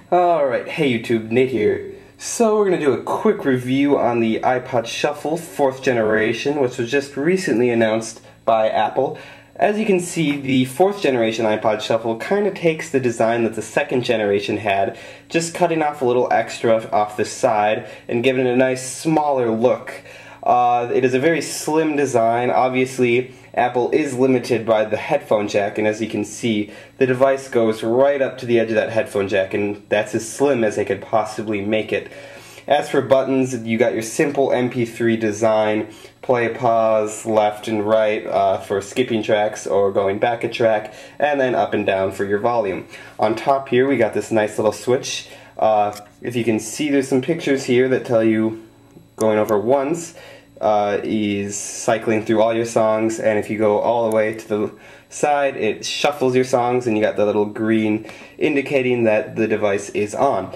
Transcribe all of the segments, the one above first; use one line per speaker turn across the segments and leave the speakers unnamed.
Alright, hey YouTube, Nate here. So we're going to do a quick review on the iPod Shuffle 4th generation, which was just recently announced by Apple. As you can see, the 4th generation iPod Shuffle kind of takes the design that the 2nd generation had, just cutting off a little extra off the side and giving it a nice smaller look. It is a very slim design. Obviously, Apple is limited by the headphone jack, and as you can see, the device goes right up to the edge of that headphone jack, and that's as slim as they could possibly make it. As for buttons, you got your simple MP3 design, play, pause, left and right for skipping tracks or going back a track, and then up and down for your volume. On top here, we got this nice little switch. If you can see, there's some pictures here that tell you going over once is cycling through all your songs, and if you go all the way to the side, it shuffles your songs, and you got the little green indicating that the device is on.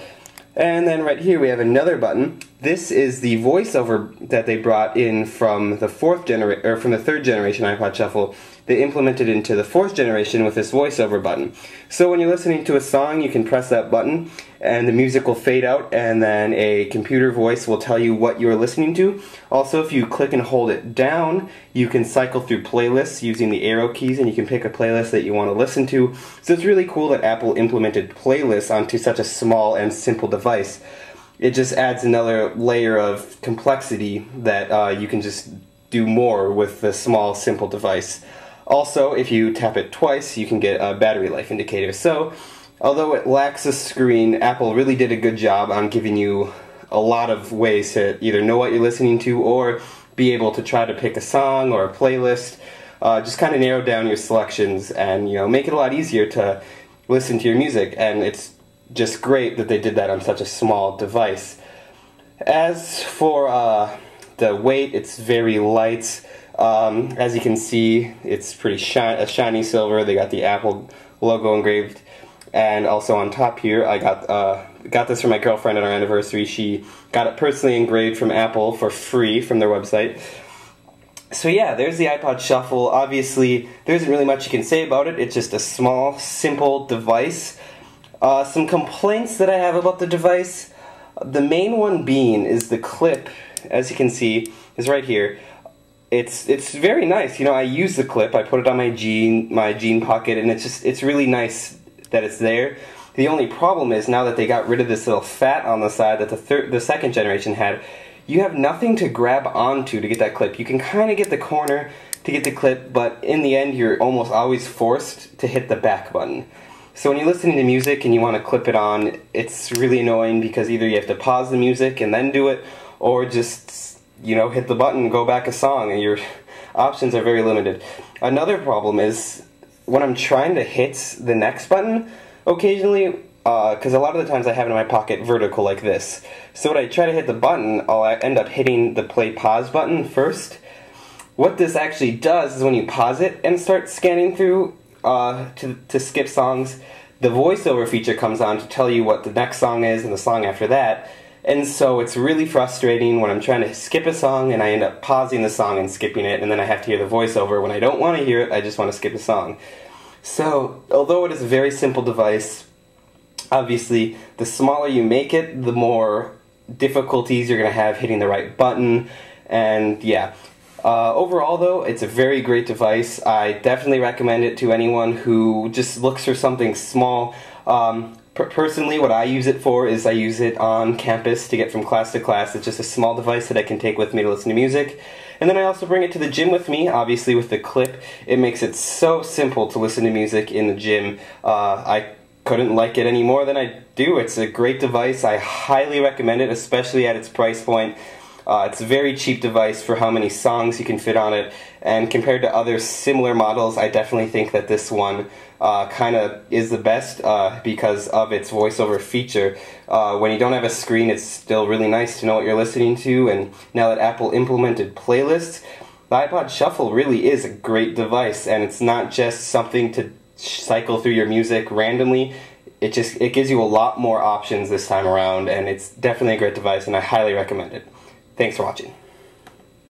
And then right here we have another button. This is the voiceover that they brought in from the from the 3rd generation iPod Shuffle. They implemented into the 4th generation with this voiceover button. So when you're listening to a song, you can press that button and the music will fade out, and then a computer voice will tell you what you're listening to. Also, if you click and hold it down, you can cycle through playlists using the arrow keys, and you can pick a playlist that you want to listen to. So it's really cool that Apple implemented playlists onto such a small and simple device. It just adds another layer of complexity that you can just do more with the small, simple device. Also, if you tap it twice, you can get a battery life indicator. So, although it lacks a screen, Apple really did a good job on giving you a lot of ways to either know what you're listening to or be able to try to pick a song or a playlist. Just kind of narrow down your selections and, make it a lot easier to listen to your music. And it's just great that they did that on such a small device. As for the weight, it's very light. As you can see, it's pretty shiny silver. They got the Apple logo engraved, and also on top here, I got this from my girlfriend on our anniversary. She got it personally engraved from Apple for free from their website. So yeah, there's the iPod Shuffle. Obviously, there isn't really much you can say about it. It's just a small, simple device. Some complaints that I have about the device, the main one being is the clip, as you can see, is right here. It's very nice. I use the clip. I put it on my jean pocket, and it's really nice that it's there. The only problem is now that they got rid of this little fat on the side that the 2nd generation had, you have nothing to grab onto to get that clip. You can kind of get the corner to get the clip, but in the end you're almost always forced to hit the back button. So when you're listening to music and you want to clip it on, it's really annoying because either you have to pause the music and then do it, or just hit the button and go back a song, and your options are very limited. Another problem is when I'm trying to hit the next button, occasionally, because a lot of the times I have it in my pocket vertical like this. So when I try to hit the button, I'll end up hitting the play pause button first. What this actually does is when you pause it and start scanning through to skip songs, the voiceover feature comes on to tell you what the next song is and the song after that. And so it's really frustrating when I'm trying to skip a song and I end up pausing the song and skipping it, and then I have to hear the voiceover. When I don't want to hear it, I just want to skip a song. So, although it is a very simple device, obviously the smaller you make it, the more difficulties you're going to have hitting the right button. And yeah, overall though, it's a very great device. I definitely recommend it to anyone who just looks for something small. Personally, what I use it for is I use it on campus to get from class to class. It's just a small device that I can take with me to listen to music. And then I also bring it to the gym with me. Obviously, with the clip, it makes it so simple to listen to music in the gym. I couldn't like it any more than I do. It's a great device. I highly recommend it, especially at its price point. It's a very cheap device for how many songs you can fit on it, and compared to other similar models, I definitely think that this one kind of is the best because of its voiceover feature. When you don't have a screen, it's still really nice to know what you're listening to, and now that Apple implemented playlists, the iPod Shuffle really is a great device, and it's not just something to cycle through your music randomly. It gives you a lot more options this time around, and it's definitely a great device, and I highly recommend it. Thanks for watching.